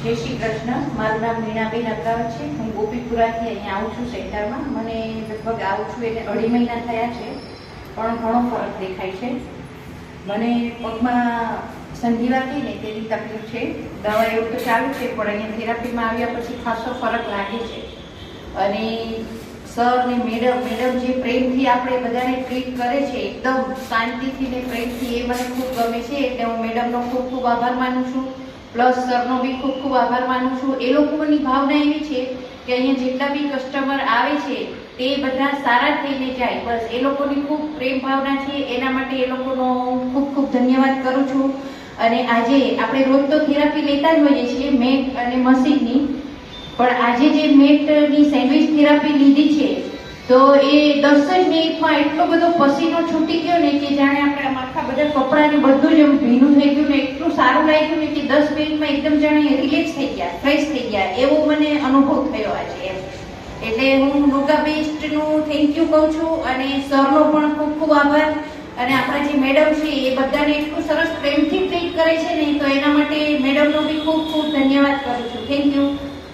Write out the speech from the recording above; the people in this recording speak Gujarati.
જય શ્રી કૃષ્ણ. મારું નામ મીણાબેન અગ્રાવત છે. હું ગોપીપુરાથી અહીંયા આવું છું સેન્ટરમાં. મને લગભગ આવું છું એટલે 2.5 મહિના થયા છે, પણ ઘણો ફરક દેખાય છે. મને પગમાં સંધિવા કહી ને તેની તકલીફ છે. દવા એવું તો ચાલુ છે, પણ અહીંયા થેરાપીમાં આવ્યા પછી ખાસો ફરક લાગે છે. અને સર ને મેડમ જે પ્રેમથી આપણે બધાને ટ્રીટ કરે છે, એકદમ શાંતિથી ને પ્રેમથી, એ મને ખૂબ ગમે છે. એટલે હું મેડમનો ખૂબ ખૂબ આભાર માનું છું. પ્લસ સરનો બી ખૂબ ખૂબ આભાર માનું છું. એ લોકોની ભાવના એવી છે કે અહીંયા જેટલા બી કસ્ટમર આવે છે તે બધા સારા થઈને જાય, બસ એ લોકોની ખૂબ પ્રેમ ભાવના છે. એના માટે એ લોકોનો ખૂબ ખૂબ ધન્યવાદ કરું છું. અને આજે આપણે રોજ તો થેરાપી લેતા જ હોઈએ છીએ, મેટ અને મશીનની, પણ આજે જે મેટની સેન્ડવિચ થેરાપી લીધી છે તો એ 10 જ મિનિટમાં એટલો બધો પસીનો છૂટી ગયો ને કે જાણે આપણે આખા બધા કપડાને બધું જ ભીનું થઈ ગયું ને એટલું સારું લાગ્યું ને કે 10 મિનિટમાં એકદમ જાણે રિલેક્સ થઈ ગયા, ફ્રેશ થઈ ગયા, એવો મને અનુભવ થયો આજે એમ. એટલે હું યોગા બેસ્ટનું થેન્ક યુ કહું છું અને સરનો પણ ખૂબ ખૂબ આભાર. અને આપણા જે મેડમ છે એ બધાને એટલું સરસ પ્રેમથી ટ્રીટ કરે છે ને, તો એના માટે મેડમનો બી ખૂબ ખૂબ ધન્યવાદ કરું છું. Thank you.